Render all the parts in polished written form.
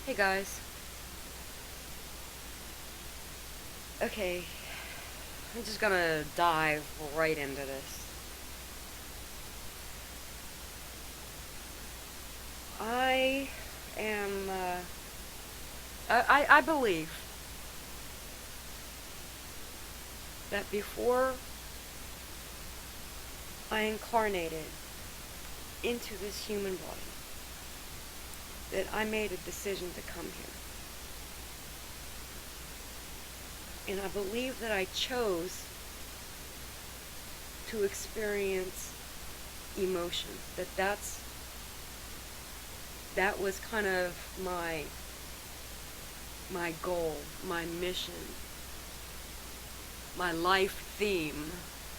Hey guys. Okay, I'm just gonna dive right into this. I am, I believe that before I incarnated into this human body, that I made a decision to come here. And I believe that I chose to experience emotion. That was kind of my goal, my mission, my life theme,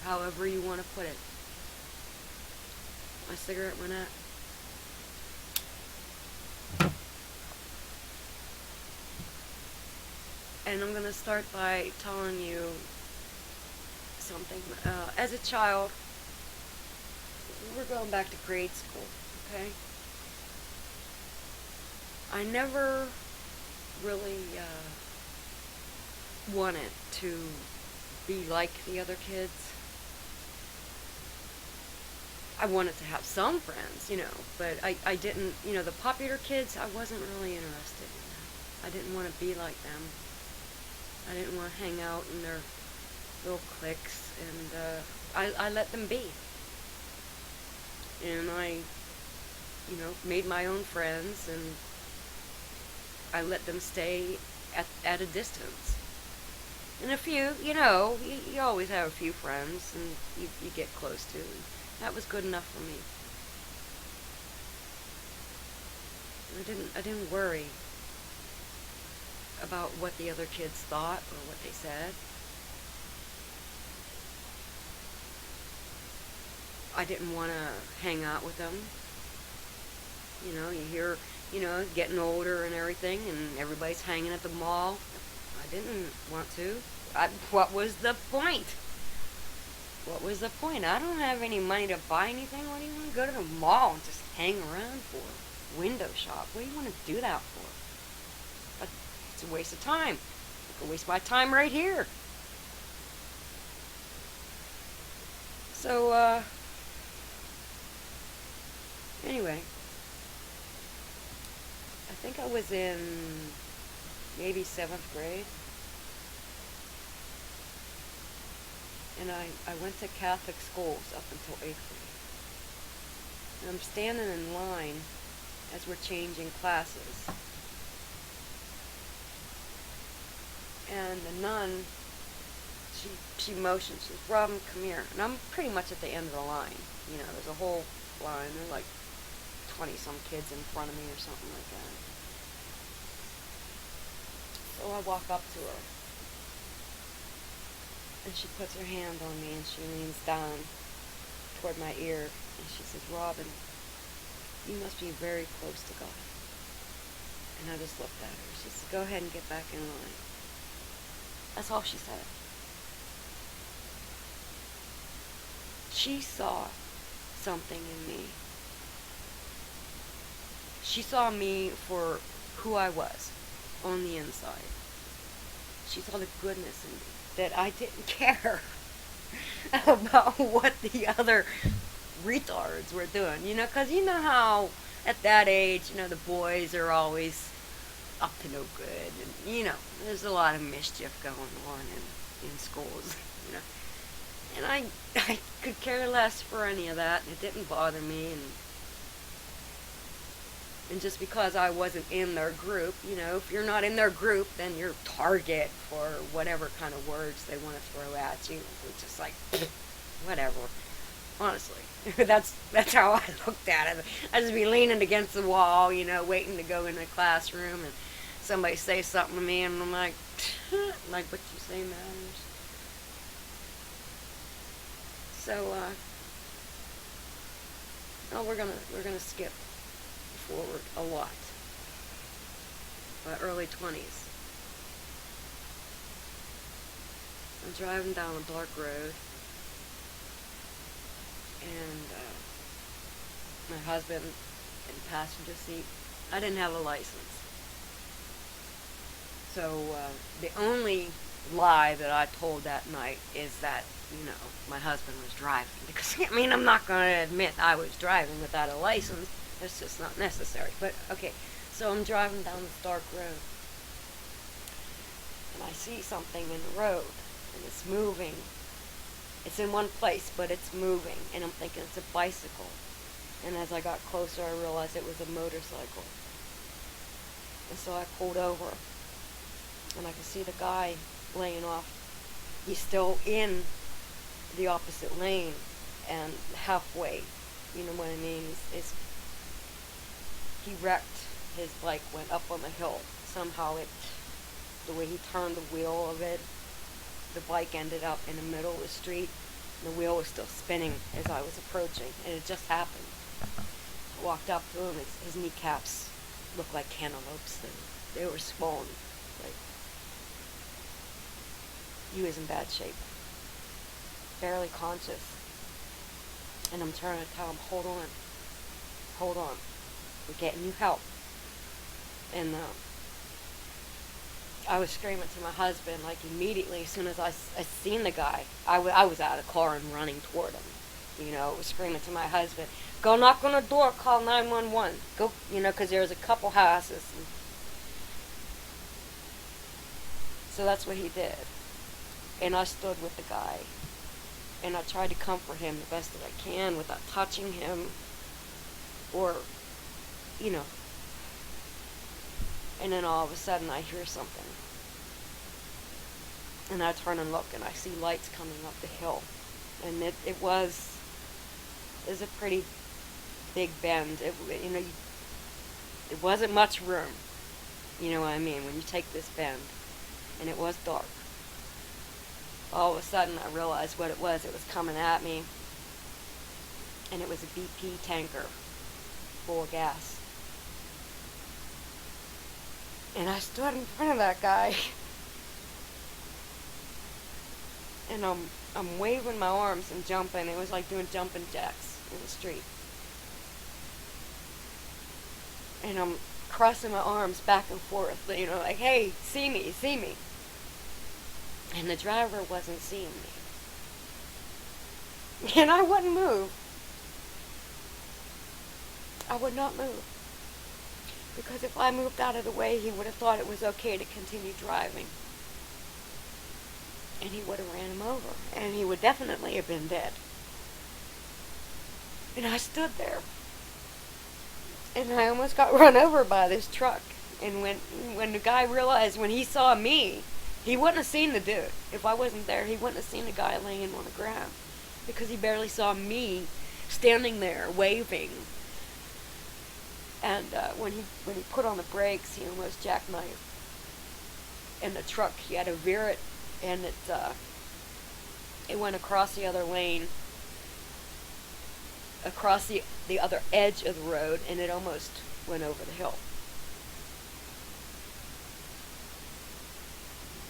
however you want to put it. My cigarette went out. And I'm going to start by telling you something. As a child, we're going back to grade school, okay? I never really wanted to be like the other kids. I wanted to have some friends, but I didn't, the popular kids, I wasn't really interested in that. I didn't want to be like them. I didn't want to hang out in their little cliques, and I let them be. And I, made my own friends, and I let them stay at a distance. And a few, you always have a few friends, and you get close to, and that was good enough for me. I didn't worry about what the other kids thought or what they said. I didn't want to hang out with them. You hear, getting older and everything, and everybody's hanging at the mall. I didn't want to. What was the point? What was the point? I don't have any money to buy anything. What do you want to go to the mall and just hang around for? Window shop. What do you want to do that for? It's a waste of time. I could waste my time right here. So, anyway, I think I was in maybe 7th grade. And I went to Catholic schools up until 8th grade. And I'm standing in line as we're changing classes. And the nun, she motioned, she says, "Robin, come here." And I'm pretty much at the end of the line. There's a whole line. There's like 20-some kids in front of me or something like that. So I walk up to her. And she puts her hand on me and she leans down toward my ear. And she says, "Robin, you must be very close to God." And I just looked at her. She said, "Go ahead and get back in line." That's all she said. She saw something in me. She saw me for who I was on the inside. She saw the goodness in me, that I didn't care about what the other retards were doing, because you know how at that age, the boys are always up to no good, and there's a lot of mischief going on in schools, and I could care less for any of that. It didn't bother me, and just because I wasn't in their group, if you're not in their group, then you're target for whatever kind of words they want to throw at you. It's just like, whatever. Honestly, that's how I looked at it. I'd just be leaning against the wall, waiting to go in the classroom, and somebody say something to me, and I'm like, like what you say matters. So, we're gonna skip forward a lot. Early 20s. I'm driving down a dark road, and my husband in the passenger seat. I didn't have a license. The only lie that I told that night is that, my husband was driving. Because, I'm not going to admit I was driving without a license. It's just not necessary. But, okay, so I'm driving down this dark road. And I see something in the road. And it's moving. It's in one place, but it's moving. And I'm thinking it's a bicycle. And as I got closer, I realized it was a motorcycle. And so I pulled over. And I could see the guy laying off. He's still in the opposite lane. And halfway, you know what I mean? He wrecked. His bike went up on the hill. Somehow the way he turned the wheel of it, the bike ended up in the middle of the street. And the wheel was still spinning as I was approaching. And it just happened. I walked up to him. His kneecaps looked like cantaloupes. And they were swollen. Like, he was in bad shape. Barely conscious. And I'm trying to tell him, hold on. We're getting you help. And I was screaming to my husband, like, immediately, as soon as I seen the guy. I was out of the car and running toward him. I was screaming to my husband, go knock on the door, call 911. Go, because there was a couple houses. So that's what he did. And I stood with the guy. And I tried to comfort him the best that I can without touching him. Or, And then all of a sudden I hear something. And I turn and look and I see lights coming up the hill. And it was a pretty big bend. It wasn't much room. You know what I mean? When you take this bend. And it was dark. All of a sudden I realized what it was. It was coming at me. And it was a BP tanker full of gas. And I stood in front of that guy. And I'm waving my arms and jumping. It was like doing jumping jacks in the street. And I'm crossing my arms back and forth, like, hey, see me. And the driver wasn't seeing me. And I wouldn't move. I would not move. Because if I moved out of the way, he would have thought it was okay to continue driving. And he would have ran him over. And he would definitely have been dead. And I stood there. And I almost got run over by this truck. And when the guy realized, when he saw me, he wouldn't have seen the dude. If I wasn't there, he wouldn't have seen the guy laying on the ground. Because he barely saw me standing there waving. And when he put on the brakes, he almost jackknifed. And the truck, he had to veer it, and it went across the other lane, across the other edge of the road, and it almost went over the hill.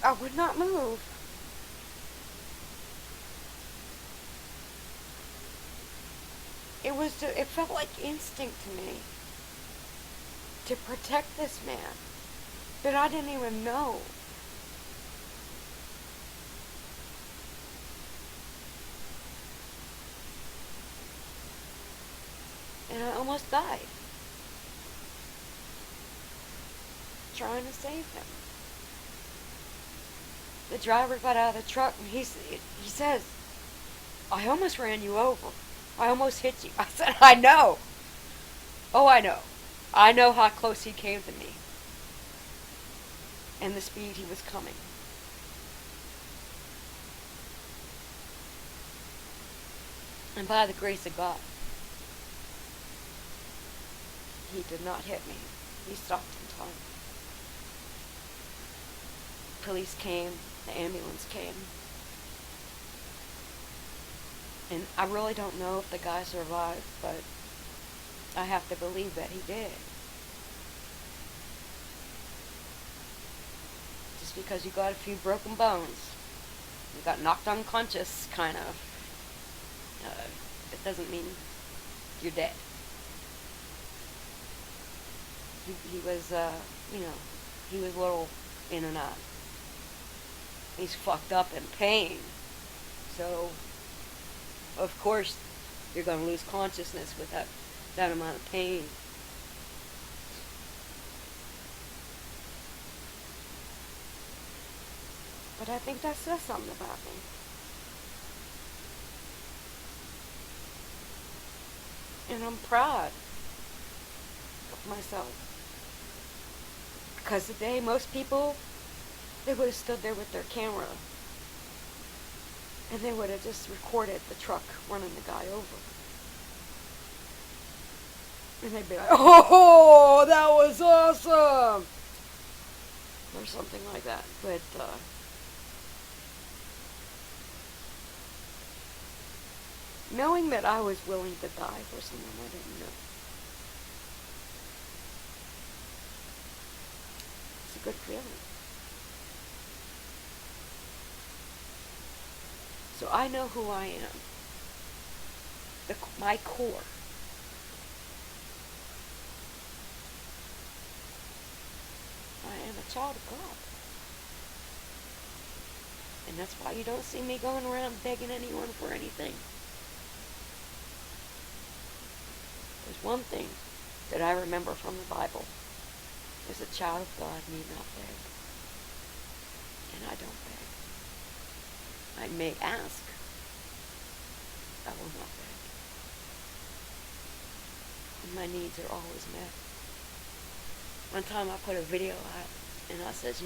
I would not move. It felt like instinct to me to protect this man that I didn't even know. And I almost died trying to save him. The driver got out of the truck and he says, I almost ran you over. I almost hit you. I said, I know. Oh, I know. I know how close he came to me. And the speed he was coming. And by the grace of God, he did not hit me. He stopped in time. Police came. The ambulance came. And I really don't know if the guy survived, but I have to believe that he did. Just because you got a few broken bones, you got knocked unconscious, kind of, it doesn't mean you're dead. He was, he was a little in and out. He's fucked up in pain. So, of course, you're going to lose consciousness with that amount of pain. But I think that says something about me. And I'm proud of myself. Because today, most people, they would have stood there with their camera. And they would have just recorded the truck running the guy over. And they'd be like, oh, that was awesome! Or something like that. But, knowing that I was willing to die for someone I didn't know. It's a good feeling. So I know who I am. My core. I am a child of God. And that's why you don't see me going around begging anyone for anything. There's one thing that I remember from the Bible. Is a child of God need not beg. And I don't beg. I may ask. I will not beg. And my needs are always met. One time I put a video out and I said,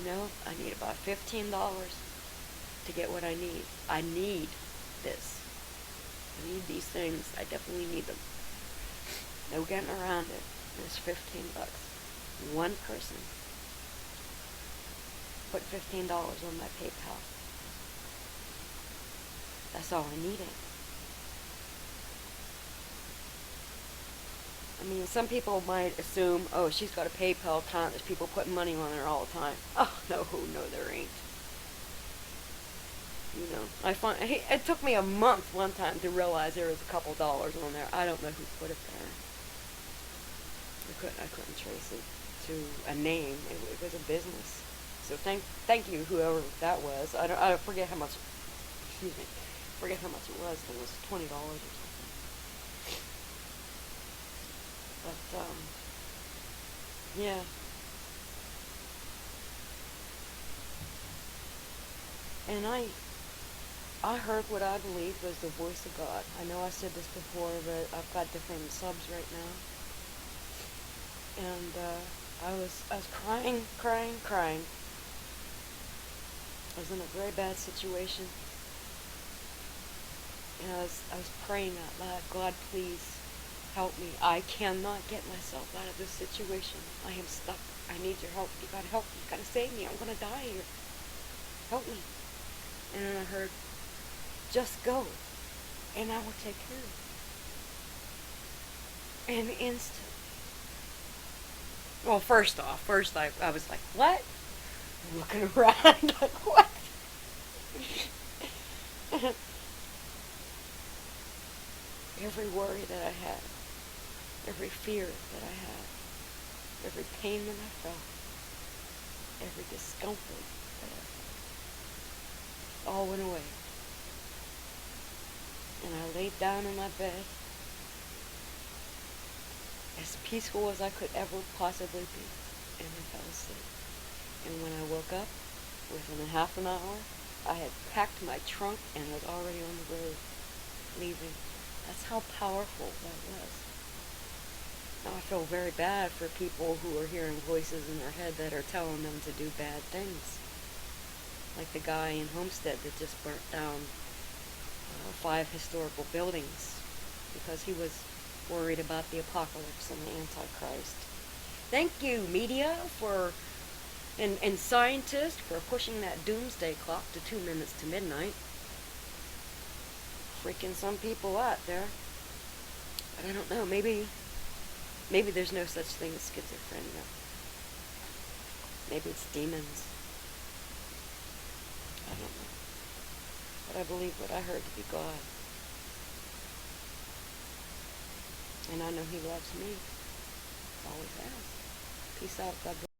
I need about $15 to get what I need. I need this. I need these things. I definitely need them. No getting around it. It's $15. One person put $15 on my PayPal. That's all I needed. I mean, some people might assume, oh, she's got a PayPal account. There's people putting money on there all the time. Oh, no, there ain't. It took me a month one time to realize there was a couple dollars on there. I don't know who put it there. I couldn't trace it to a name. It was a business. So thank you, whoever that was. I forget how much. Excuse me. Forget how much it was. It was $20 or something. But yeah. And I heard what I believed was the voice of God. I know I said this before, but I've got different subs right now. And I was crying. I was in a very bad situation. And I was praying out loud, God, please help me. I cannot get myself out of this situation. I am stuck. I need your help. You gotta help me. You gotta save me. I'm gonna die here. Help me. And then I heard, just go, and I will take care of you. And instantly. Well, first I was like, what? I'm looking around, like, what? Every worry that I had, every fear that I had, every pain that I felt, every discomfort that I felt, all went away. And I laid down in my bed, as peaceful as I could ever possibly be, and I fell asleep. And when I woke up, within a half an hour, I had packed my trunk and was already on the road, leaving. That's how powerful that was. Now I feel very bad for people who are hearing voices in their head that are telling them to do bad things. Like the guy in Homestead that just burnt down 5 historical buildings because he was worried about the apocalypse and the antichrist. Thank you, media, and scientists for pushing that doomsday clock to 2 minutes to midnight. Freaking some people out there. But I don't know, maybe there's no such thing as schizophrenia. Maybe it's demons. I don't know. But I believe what I heard to be God. And I know He loves me. Always has. Peace out, God bless.